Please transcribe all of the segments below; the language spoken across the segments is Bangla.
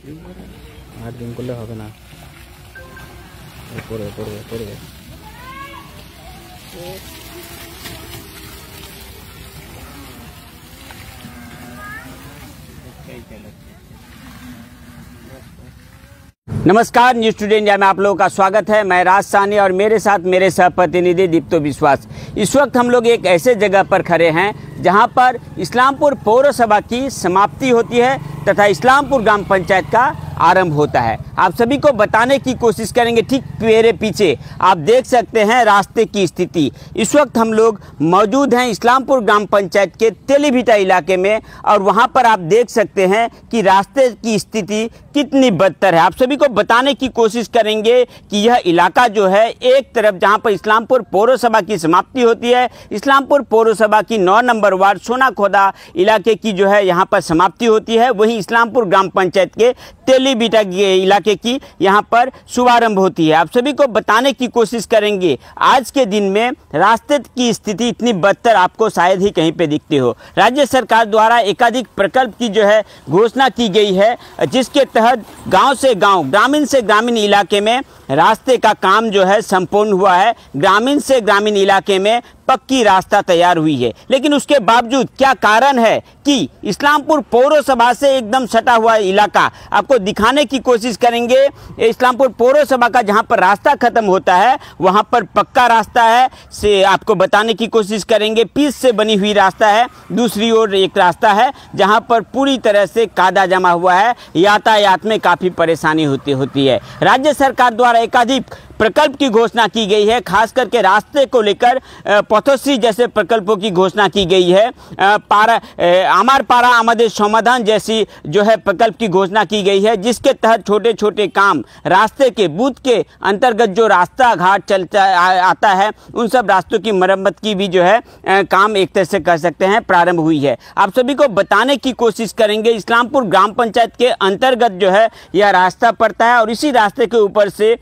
8 दिन করলে হবে না, পড়বে পড়বে পড়বে। नमस्कार, न्यूज़ टुडे इंडिया में आप लोगों का स्वागत है। मैं राज सानी और मेरे साथ मेरे सहप्रतिनिधि दीप्तो विश्वास। इस वक्त हम लोग एक ऐसे जगह पर खड़े हैं जहां पर इस्लामपुर पौरसभा की समाप्ति होती है तथा इस्लामपुर ग्राम पंचायत का आरंभ होता है। आप सभी को बताने की कोशिश करेंगे। ठीक मेरे पीछे आप देख सकते हैं रास्ते की स्थिति। इस वक्त हम लोग मौजूद हैं इस्लामपुर ग्राम पंचायत के तेलीभिटा इलाके में और वहां पर आप देख सकते हैं कि रास्ते की स्थिति कितनी बदतर है। आप सभी को बताने की कोशिश करेंगे कि यह इलाका जो है, एक तरफ जहां पर इस्लामपुर पौरसभा की समाप्ति होती है, इस्लामपुर पौरसभा की 9 नंबर वार्ड सोनाखोदा इलाके की जो है यहाँ पर समाप्ति होती है, वहीं इस्लामपुर ग्राम पंचायत के तेलीभिटा इलाके की यहाँ पर शुभारंभ होती है। आप सभी को बताने की कोशिश करेंगे। आज के दिन में रास्ते की स्थिति इतनी बदतर आपको शायद ही कहीं पे दिखती हो। राज्य सरकार द्वारा एकाधिक प्रकल्प की जो है घोषणा की गई है, जिसके तहत गांव से गांव, ग्रामीण से ग्रामीण इलाके में रास्ते का काम जो है संपूर्ण हुआ है। ग्रामीण से ग्रामीण इलाके में पक्की रास्ता तैयार हुई है, लेकिन उसके बावजूद क्या कारण है कि इस्लामपुर पौरसभा से एकदम सटा हुआ इलाका, आपको दिखाने की कोशिश करेंगे। इस्लामपुर पौरसभा का जहां पर रास्ता खत्म होता है वहां पर पक्का रास्ता है, से आपको बताने की कोशिश करेंगे। पीस से बनी हुई रास्ता है, दूसरी ओर एक रास्ता है जहां पर पूरी तरह से कादा जमा हुआ है, यातायात में काफ़ी परेशानी होती है। राज्य सरकार द्वारा एकाधिक प्रकल्प की घोषणा की गई है, खास करके रास्ते को लेकर पथश्री जैसे प्रकल्पों की घोषणा की गई है। आमार पारा आमादेर समाधान जैसी जो है प्रकल्प की घोषणा की गई है, जिसके तहत छोटे छोटे काम रास्ते के बूथ के अंतर्गत जो रास्ता घाट चलता आता है, उन सब रास्तों की मरम्मत की भी जो है काम एक तरह से कर सकते हैं प्रारंभ हुई है। आप सभी को बताने की कोशिश करेंगे। इस्लामपुर ग्राम पंचायत के अंतर्गत जो है यह रास्ता पड़ता है और इसी रास्ते के ऊपर से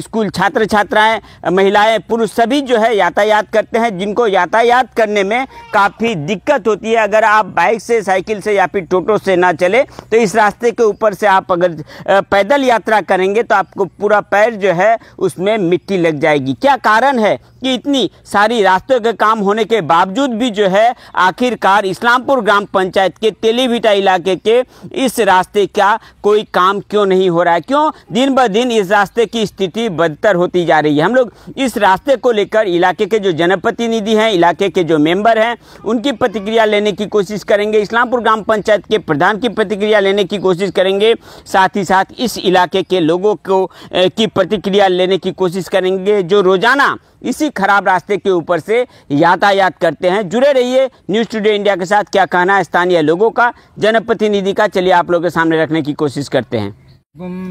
स्कूल छात्र छात्राएं, महिलाएं, पुरुष सभी जो है यातायात करते हैं, जिनको यातायात करने में काफ़ी दिक्कत होती है। अगर आप बाइक से, साइकिल से या फिर टोटो से ना चले तो इस रास्ते के ऊपर से आप अगर पैदल यात्रा करेंगे तो आपको पूरा पैर जो है उसमें मिट्टी लग जाएगी। क्या कारण है कि इतनी सारी रास्तों के काम होने के बावजूद भी जो है आखिरकार इस्लामपुर ग्राम पंचायत के तेलीभिटा इलाके के इस रास्ते का कोई काम क्यों नहीं हो रहा है? क्यों दिन ब दिन इस रास्ते की स्थिति बदतर होती जा रही है? हम लोग इस रास्ते को लेकर इलाके के जो जनप्रतिनिधि हैं, इलाके के जो मेंबर हैं, उनकी प्रतिक्रिया लेने की कोशिश करेंगे। इस्लामपुर ग्राम पंचायत के प्रधान की प्रतिक्रिया लेने की कोशिश करेंगे। साथ ही साथ इस इलाके के लोगों को की प्रतिक्रिया लेने की कोशिश करेंगे जो रोजाना इसी खराब रास्ते के ऊपर से यातायात करते हैं। जुड़े रहिए न्यूज़ टुडे इंडिया के साथ। क्या कहना है स्थानीय लोगों का, जनप्रतिनिधि का, चलिए आप लोगों के सामने रखने की कोशिश करते हैं।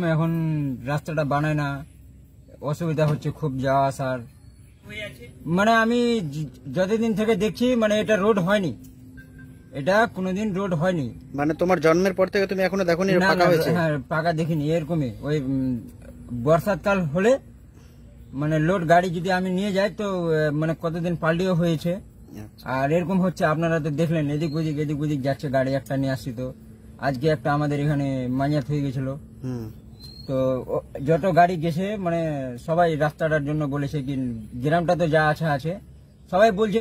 এখন রাস্তাটা বানায় না, অসুবিধা হচ্ছে খুব যাওয়া আসার। মানে আমি যতদিন থেকে দেখছি মানে এটা রোড হয়নি, এটা কোনোদিন রোড হয়নি। মানে তোমার জন্মের পর থেকে তুমি এখনো দেখোনি পাকা হয়েছে? হ্যাঁ, পাকা দেখিনি। এরকমই ওই বর্ষাকাল হলে মানে লোড গাড়ি যদি আমি নিয়ে যাই তো মানে কতদিন পাল্টিও হয়েছে। আর এরকম হচ্ছে, আপনারা তো দেখলেন এদিক ওদিক যাচ্ছে গাড়ি। একটা নিয়ে আসছি তো আজকে একটা আমাদের এখানে মানিয়াত হয়ে গেছিল। তো যত গাড়ি গেছে মানে সবাই রাস্তাটার জন্য বলেছে কি গ্রামটা তো যা আছে সবাই বলছে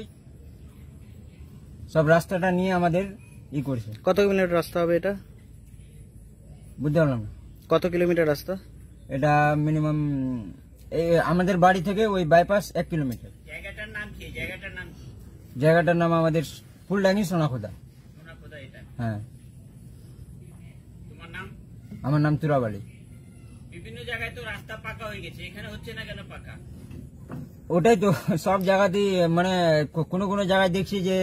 সব রাস্তাটা নিয়ে আমাদের করছে। কত কিলোমিটার রাস্তা হবে এটা? বুঝতে পারলাম না। কত কিলোমিটার রাস্তা এটা? মিনিমাম আমাদের বাড়ি থেকে ওই বাইপাস 1 কিলোমিটার। জায়গাটার নাম কি? জায়গাটার নাম আমাদের ফুলডাঙ্গি সোনাখোদা। হ্যাঁ। তোমার নাম? আমার নাম তুরাব আলী। বিভিন্ন জায়গায় তো রাস্তা পাকা হয়ে গেছে, এখানে হচ্ছে না কেন পাকা? ওটাই তো, সব জায়গাতেই মানে কোনো কোনো জায়গায় দেখছি যে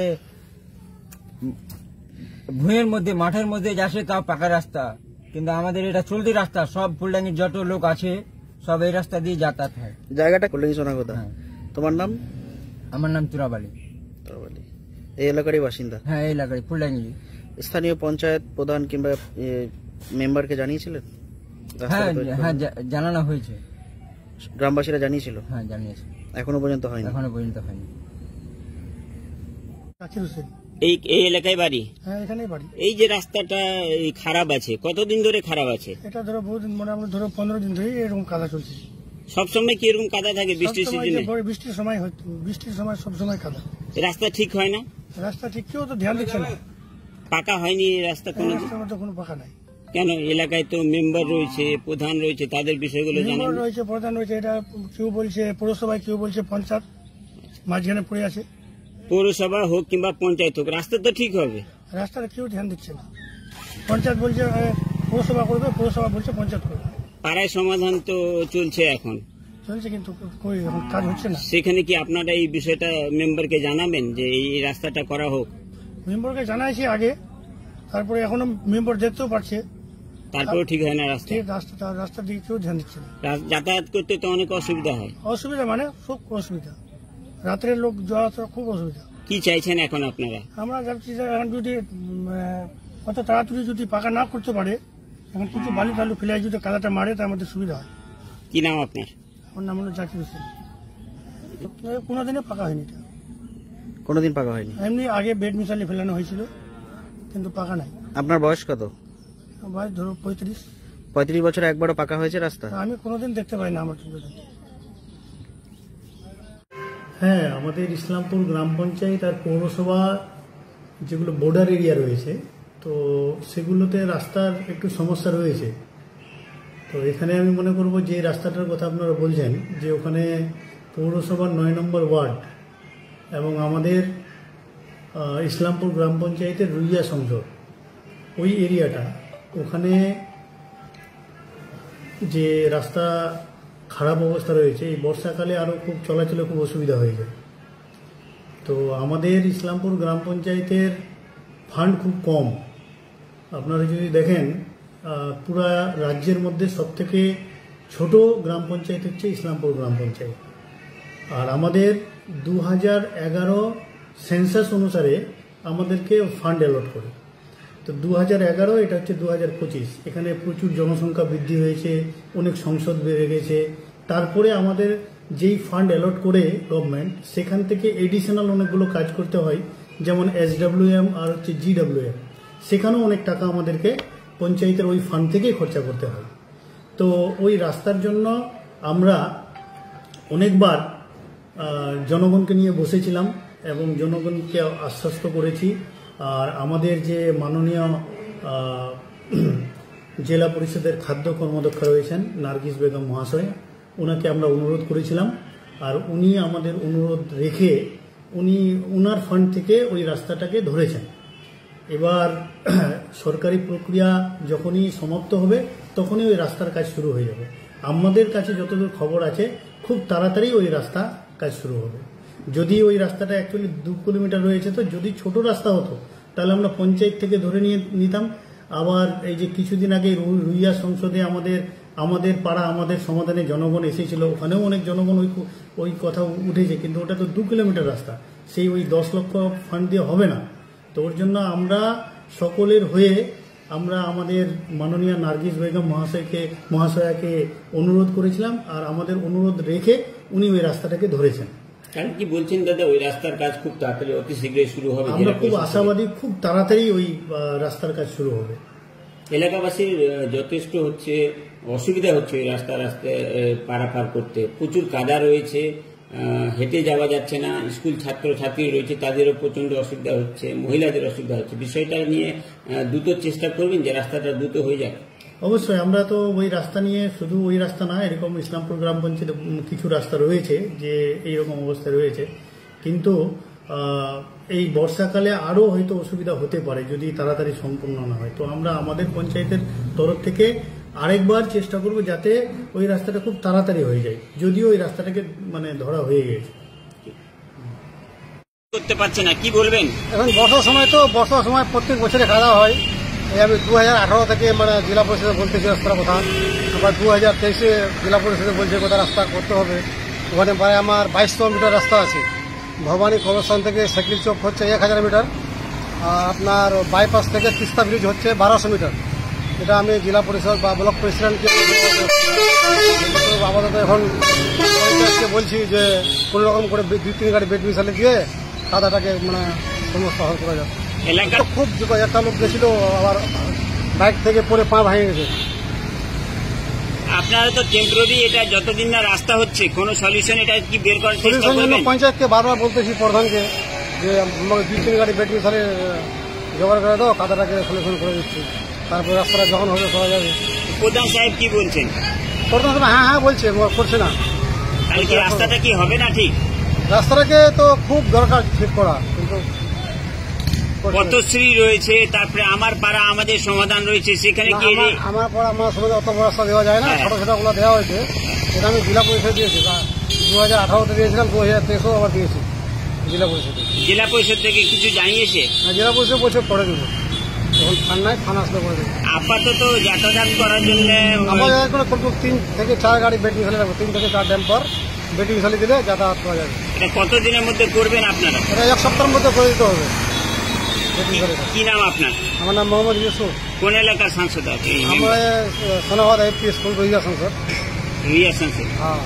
ভূঁয়ের মধ্যে, মাঠের মধ্যে যাচ্ছে তাও পাকা রাস্তা, কিন্তু আমাদের এটা চলতি রাস্তা। সব ফুলডাঙ্গির যত লোক আছে সব এই রাস্তা দিয়ে যাতায়াত হয়। জায়গাটা ফুলডাঙ্গি সোনাখোদা। তোমার নাম? আমার নাম তুরাব আলী। এই এলাকারই বাসিন্দা? হ্যাঁ, এই এলাকারই ফুলডাঙ্গি। স্থানীয় পঞ্চায়েত প্রধান কিংবা মেম্বারকে জানিয়েছিলেন? হ্যাঁ, জানানো হয়েছে। গ্রামবাসীরা জানিয়েছিল? হ্যাঁ, জানিয়েছে। এখনো পর্যন্ত হয়নি? এখনো পর্যন্ত হয়নি। এই এলাকায় বাড়ি? হ্যাঁ, এখানেই বাড়ি। এই যে রাস্তাটা খারাপ আছে, কতদিন ধরে খারাপ আছে? এটা ধরো বহুদিন, মোটামুটি ধরো 15 দিন ধরে এরকম কাদা চলছে। সবসময় কি এরকম কাদা থাকে বৃষ্টির সিজনে? বৃষ্টির সময় হয়তো, বৃষ্টির সময় সবসময় কাদা। রাস্তা ঠিক হয় না? রাস্তা ঠিক, কেউ তো ধ্যান দিচ্ছে না। পাকা হয়নি এই রাস্তা? কোনো রাস্তার মধ্যে কোনো পাকা নাই। কেন? এলাকায় তো মেম্বার রয়েছে, প্রধান রয়েছে, তাদের বিষয়গুলো জানেন? মেম্বার রয়েছে, প্রধান রয়েছে, এটা কেউ বলছে পৌরসভায়, কেউ বলছে পঞ্চায়েত, মাঝখানে পড়ে আছে। পৌরসভা হোক কিংবা পঞ্চায়েত হোক, রাস্তা তো ঠিক হবে। রাস্তাটা কেউ ধ্যান দিচ্ছে না। পঞ্চায়েত বলছে পৌরসভা করবে, পৌরসভা বলছে পঞ্চায়েত করবে। পাড়ায় সমাধান তো চলছে এখন, চলছে, কিন্তু কই এখন কাজ হচ্ছে না। সেখানে কি আপনারা এই বিষয়টা মেম্বারকে জানাবেন যে এই রাস্তাটা করা হোক? মেম্বারকে জানাইছি আগে, তারপরে এখনো মেম্বার দেখতেও পারছে, তারপরেও ঠিক হয় না রাস্তা। রাস্তার দিকে কেউ ধ্যান দিচ্ছে না। যাতায়াত করতে তো অনেক অসুবিধা হয়। অসুবিধা মানে খুব অসুবিধা, রাত্রের লোক যাওয়া আসা খুব অসুবিধা। কি চাইছেন এখন আপনারা? আমরা যাচ্ছি যে এখন যদি অত তাড়াতাড়ি যদি পাকা না করতে পারে, এখন কিছু বালু টালু ফেলে যদি কাদাটা মারে, তার মধ্যে সুবিধা হয়। কি নাম আপনার? আমার নাম হলো জাকির হোসেন। কোনোদিনে পাকা হয়নি এটা। কোনোদিন পাকা হয়নি? এমনি আগে বেড মিশালি ফেলানো হয়েছিল, কিন্তু পাকা নাই। আপনার বয়স কত? বয়স ধরো 35। 35 বছরে একবারও পাকা হয়েছে রাস্তা? আমি কোনোদিন দেখতে পাই না আমার চোখে। হ্যাঁ, আমাদের ইসলামপুর গ্রাম পঞ্চায়েত আর পৌরসভা যেগুলো বর্ডার এরিয়া রয়েছে, তো সেগুলোতে রাস্তার একটু সমস্যা রয়েছে। তো এখানে আমি মনে করব যে রাস্তাটার কথা আপনারা বলছেন, যে ওখানে পৌরসভার 9 নম্বর ওয়ার্ড এবং আমাদের ইসলামপুর গ্রাম পঞ্চায়েতের রুইয়া সংসদ, ওই এরিয়াটা, ওখানে যে রাস্তা খারাপ অবস্থা রয়েছে, এই বর্ষাকালে আরও খুব চলাচলে খুব অসুবিধা হয়ে যায়। তো আমাদের ইসলামপুর গ্রাম পঞ্চায়েতের ফান্ড খুব কম। আপনারা যদি দেখেন, পুরা রাজ্যের মধ্যে সবথেকে ছোট গ্রাম পঞ্চায়েত হচ্ছে ইসলামপুর গ্রাম পঞ্চায়েত। আর আমাদের 2011 সেন্সাস অনুসারে আমাদেরকে ফান্ড অ্যালট করে। তো 2011, এটা হচ্ছে 2025। এখানে প্রচুর জনসংখ্যা বৃদ্ধি হয়েছে, অনেক সংসদ বেড়ে গেছে। তারপরে আমাদের যেই ফান্ড অ্যালট করে গভর্নমেন্ট, সেখান থেকে এডিশনাল অনেকগুলো কাজ করতে হয়, যেমন SWM আর হচ্ছে GWM। সেখানেও অনেক টাকা আমাদেরকে পঞ্চায়েতের ওই ফান্ড থেকেই খরচা করতে হয়। তো ওই রাস্তার জন্য আমরা অনেকবার জনগণকে নিয়ে বসেছিলাম এবং জনগণকে আশ্বস্ত করেছি। আর আমাদের যে মাননীয় জেলা পরিষদের খাদ্য কর্মদক্ষ রয়েছেন নার্গিস বেগম মহাশয়, ওনাকে আমরা অনুরোধ করেছিলাম। আর উনি আমাদের অনুরোধ রেখে উনি ওনার ফান্ড থেকে ওই রাস্তাটাকে ধরেছেন। এবার সরকারি প্রক্রিয়া যখনই সমাপ্ত হবে, তখনই ওই রাস্তার কাজ শুরু হয়ে যাবে। আমাদের কাছে যতদূর খবর আছে, খুব তাড়াতাড়ি ওই রাস্তা কাজ শুরু হবে। যদি ওই রাস্তাটা অ্যাকচুয়ালি 2 কিলোমিটার রয়েছে, তো যদি ছোট রাস্তা হতো তাহলে আমরা পঞ্চায়েত থেকে ধরে নিয়ে নিতাম। আবার এই যে কিছুদিন আগে রুইয়া সংসদে আমাদের পাড়া আমাদের সমাধানে জনগণ এসেছিল, ওখানেও অনেক জনগণ ওই কথা উঠেছে, কিন্তু ওটা তো 2 কিলোমিটার রাস্তা, সেই ওই 10 লক্ষ ফান্ড দিয়ে হবে না। তো ওর জন্য আমরা সকলের হয়ে আমরা আমাদের মাননীয় নার্গিস বেগম মহাশয়াকে অনুরোধ করেছিলাম। আর আমাদের অনুরোধ রেখে উনি ওই রাস্তাটাকে ধরেছেন। কারণ কি বলছেন দাদা, ওই রাস্তার কাজ খুব তাড়াতাড়ি, অতি শীঘ্রই শুরু হবে? আমরা খুব আশাবাদী, খুব তাড়াতাড়ি ওই রাস্তার কাজ শুরু হবে। এলাকাবাসীর যথেষ্ট অসুবিধা হচ্ছে ওই রাস্তায় পারাপার করতে। প্রচুর কাদা রয়েছে, হেঁটে যাওয়া যাচ্ছে না। স্কুল ছাত্রছাত্রী রয়েছে, তাদেরও প্রচন্ড অসুবিধা হচ্ছে, মহিলাদের অসুবিধা হচ্ছে। বিষয়টা নিয়ে দ্রুত চেষ্টা করবেন যে রাস্তাটা দ্রুত হয়ে যাক। অবশ্যই, আমরা তো ওই রাস্তা নিয়ে, শুধু ওই রাস্তা না, এরকম ইসলামপুর গ্রাম পঞ্চায়েতে কিছু রাস্তা রয়েছে যে এইরকম অবস্থা রয়েছে। কিন্তু এই বর্ষাকালে আরও হয়তো অসুবিধা হতে পারে যদি তাড়াতাড়ি সম্পূর্ণ না হয়। তো আমরা আমাদের পঞ্চায়েতের তরফ থেকে আরেকবার চেষ্টা করব যাতে ওই রাস্তাটা খুব তাড়াতাড়ি হয়ে যায়, যদিও ওই রাস্তাটাকে ধরা হয়ে গেছে। করতে পারছে না, কি বলবেন? এখন বর্ষার সময়, তো বর্ষার সময় প্রত্যেক বছরে খাওয়া হয়। এই আমি 2018 থেকে জেলা পরিষদে বলতেছি রাস্তার কথা। আবার 2023-এ জেলা পরিষদে বলছে কথা রাস্তা করতে হবে। ওখানে প্রায় আমার 2200 মিটার রাস্তা আছে। ভবানী কবরস্থান থেকে সাইকেল চক হচ্ছে 1000 মিটার। আর আপনার বাইপাস থেকে তিস্তা ব্রিজ হচ্ছে 1200 মিটার। এটা আমি জেলা পরিষদ বা ব্লক প্রেসিডেন্টকে আপাতত এখন বলছি যে কোনো রকম করে 2-3 গাড়ি বেড মিশালে দিয়ে কাদাটাকে সমস্যা হল করা যাবে। এলাকা তো খুব একটা লোক গেছিল, আবার বাইক থেকে পরে পা ভেঙে গেছে। আপনারা তো টেম্পোরারি, এটা যতদিন না রাস্তা হচ্ছে কোনো সলিউশন এটা কি বের করার চেষ্টা সলিউশন জন্য করবেন? পঞ্চায়েতকে বারবার বলতেছি, প্রধানকে, যে আমাকে 2-3 গাড়ি ব্যাটারি সালে জোগাড় করে দাও, কাদাটাকে সলিউশন করে দিচ্ছি, তারপরে রাস্তাটা যখন হবে করা যাবে। প্রধান সাহেব কি বলছেন? প্রধান সাহেব হ্যাঁ হ্যাঁ বলছে, করছে না। তাহলে কি রাস্তাটা কি হবে না ঠিক? রাস্তাটাকে তো খুব দরকার ঠিক করা, কিন্তু করছে না। পথশ্রী রয়েছে, তারপরে আমার পাড়া আমাদের সমাধান রয়েছে, সেখানে কি আমার পর আমার সঙ্গে অত বড় রাস্তা দেওয়া যায় না, হ্যাঁ। ছোট ছোটগুলো দেওয়া হয়েছে। এটা আমি জেলা পরিষদ দিয়েছি, 2018-তে দিয়েছিলাম, 2023-ও আবার দিয়েছি জেলা পরিষদে। জেলা পরিষদ থেকে কিছু জানিয়েছে? আর জেলা পরিষদ বলছে করে দেবো, তখন ফান নাই, ফান আসলে করে দেবো। আপাতত যাতায়াত করার জন্য আমার করে করবো 3 থেকে 4 গাড়ি ব্যাটারি সালে রাখবো, 3 থেকে 4 ড্যাম্পার ব্যাটারি সালে দিলে যাতায়াত করা যাবে। এটা কতদিনের মধ্যে করবেন আপনারা? এটা 1 সপ্তাহের মধ্যে করে দিতে হবে ব্যাটারি সালে। কি নাম আপনার? আমার নাম মোহাম্মদ ইউসুফ। কোন এলাকার সাংসদ আপনি? আমরা সোনাবাদ এফপি স্কুল রহিয়া সংসদ। রিয়া সাংসদ। হ্যাঁ।